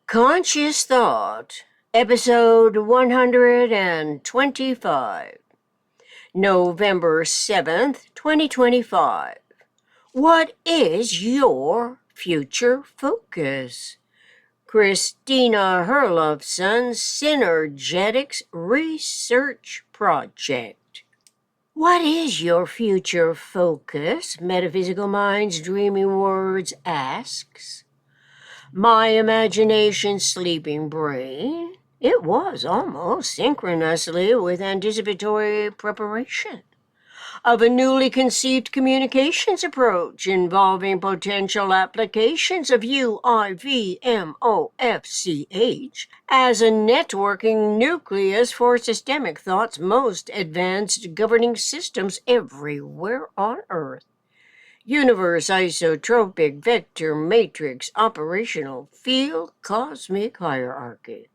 Conscious Thought, Episode 125, November 7th, 2025. What is your future focus? Christina Herlofson's Synergetics Research Project. What is your future focus? Metaphysical Mind's Dreaming Words asks. My imagination sleeping brain, it was almost synchronously with anticipatory preparation of a newly conceived communications approach involving potential applications of UIVMOFCH as a networking nucleus for systemic thought's most advanced governing systems everywhere on Earth. Universe, isotropic, vector, matrix, operational, field, cosmic hierarchy.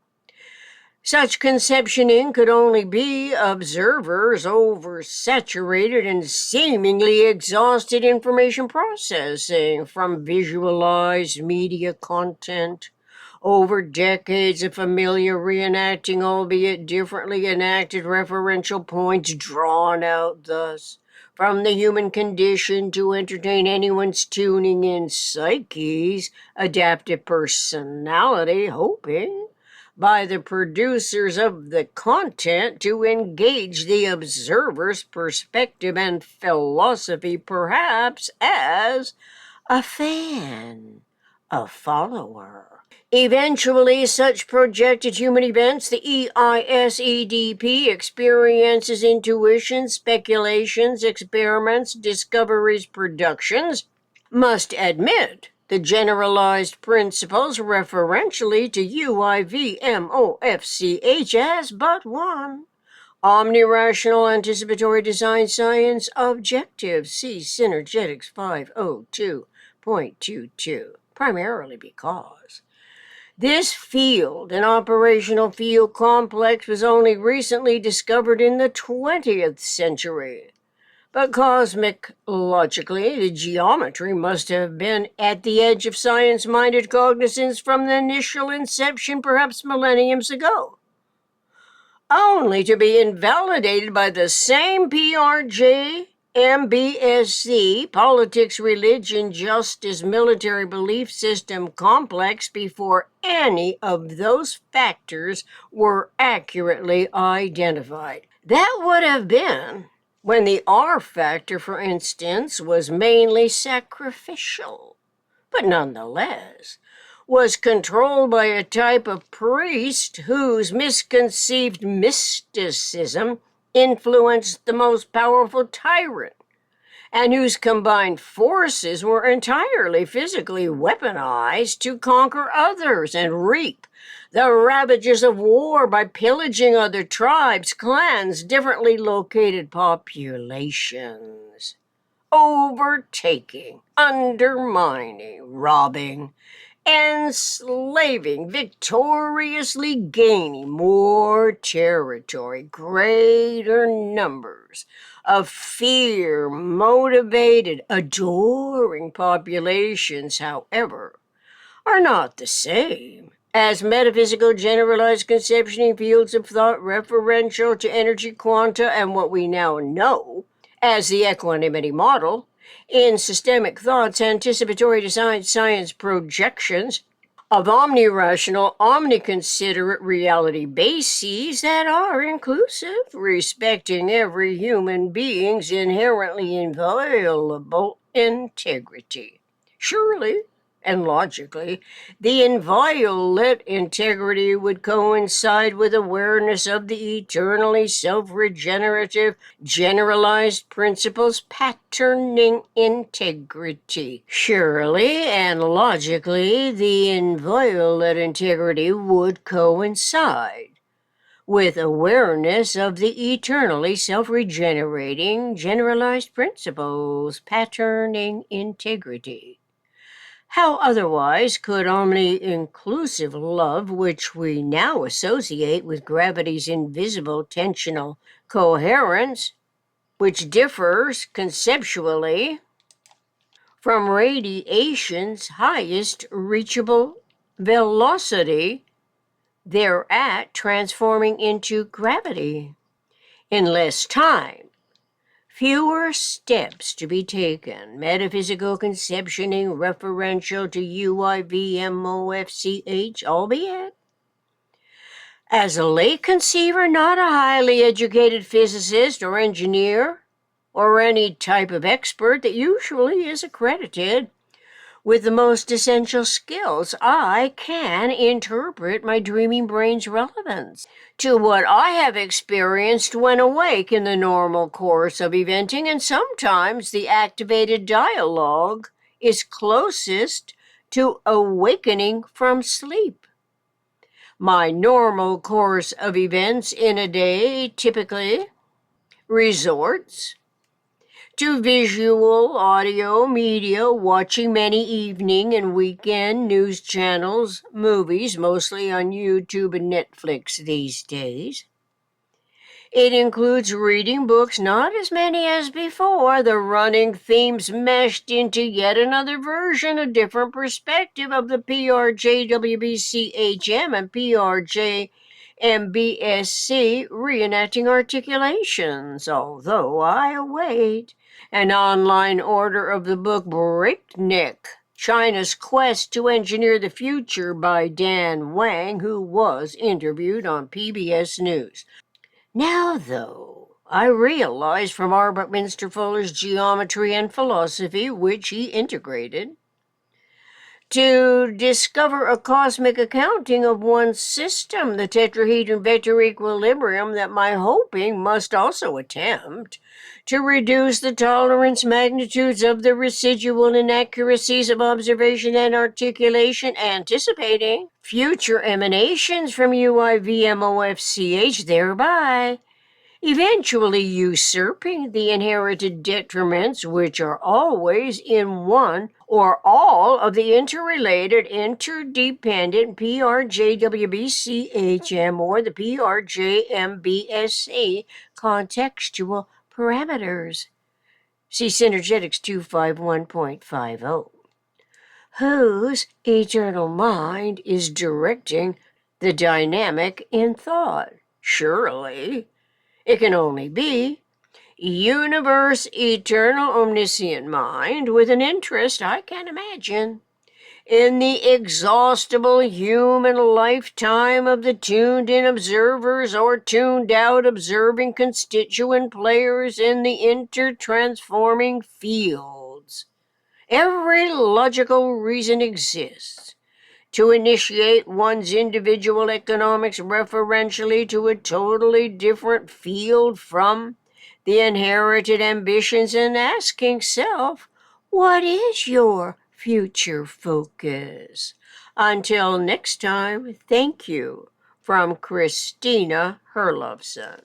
Such conceptioning could only be observers oversaturated and seemingly exhausted information processing from visualized media content over decades of familiar reenacting, albeit differently enacted referential points drawn out thus from the human condition to entertain anyone's tuning in psyche's adaptive personality, hoping by the producers of the content to engage the observer's perspective and philosophy, perhaps as a fan, a follower. Eventually, such projected human events, the EISEDP, experiences, intuitions, speculations, experiments, discoveries, productions, must admit the generalized principles referentially to UIVMOFCH as but one omnirational anticipatory design science objective. See Synergetics 502.22, primarily because this field, an operational field complex, was only recently discovered in the 20th century. But cosmic-logically, the geometry must have been at the edge of science-minded cognizance from the initial inception, perhaps millenniums ago, only to be invalidated by the same PRJ, MBSC, politics, religion, justice, military belief system complex before any of those factors were accurately identified. That would have been when the R factor, for instance, was mainly sacrificial, but nonetheless was controlled by a type of priest whose misconceived mysticism influenced the most powerful tyrant, and whose combined forces were entirely physically weaponized to conquer others and reap the ravages of war by pillaging other tribes, clans, differently located populations, overtaking, undermining, robbing, enslaving, victoriously gaining more territory, greater numbers of fear-motivated, adoring populations, however, are not the same as metaphysical generalized conceptioning fields of thought referential to energy quanta and what we now know as the equanimity model in systemic thought's anticipatory design science projections of omnirational, omniconsiderate reality bases that are inclusive, respecting every human being's inherently inviolable integrity. Surely, and logically, the inviolate integrity would coincide with awareness of the eternally self-regenerative, generalized principles patterning integrity. Surely and logically, the inviolate integrity would coincide with awareness of the eternally self-regenerating, generalized principles patterning integrity. How otherwise could omni-inclusive love, which we now associate with gravity's invisible tensional coherence, which differs conceptually from radiation's highest reachable velocity they're at transforming into gravity. In less time, fewer steps to be taken, metaphysical conceptioning referential to UIVMOFCH, albeit as a lay conceiver, not a highly educated physicist or engineer, or any type of expert that usually is accredited with the most essential skills, I can interpret my dreaming brain's relevance to what I have experienced when awake in the normal course of eventing, and sometimes the activated dialogue is closest to awakening from sleep. My normal course of events in a day typically resorts to visual, audio, media, watching many evening and weekend news channels, movies, mostly on YouTube and Netflix these days. It includes reading books, not as many as before, the running themes meshed into yet another version, a different perspective of the PRJWBCHM and PRJMBSC reenacting articulations, although I await an online order of the book Breakneck, China's Quest to Engineer the Future by Dan Wang, who was interviewed on PBS News. Now, though, I realize from R. Buckminster Fuller's Geometry and Philosophy, which he integrated, to discover a cosmic accounting of one system, the tetrahedron vector equilibrium, that my hoping must also attempt to reduce the tolerance magnitudes of the residual inaccuracies of observation and articulation, anticipating future emanations from UIVMOFCH, thereby eventually usurping the inherited detriments which are always in one or all of the interrelated, interdependent PRJWBCHM or the PRJMBSC contextual parameters. See Synergetics 251.50. Whose eternal mind is directing the dynamic in thought? Surely it can only be universe, eternal, omniscient mind with an interest, I can imagine, in the exhaustible human lifetime of the tuned-in observers or tuned-out observing constituent players in the intertransforming fields. Every logical reason exists to initiate one's individual economics referentially to a totally different field from the inherited ambitions, and asking self, what is your future focus? Until next time, thank you from Christina Herlofson.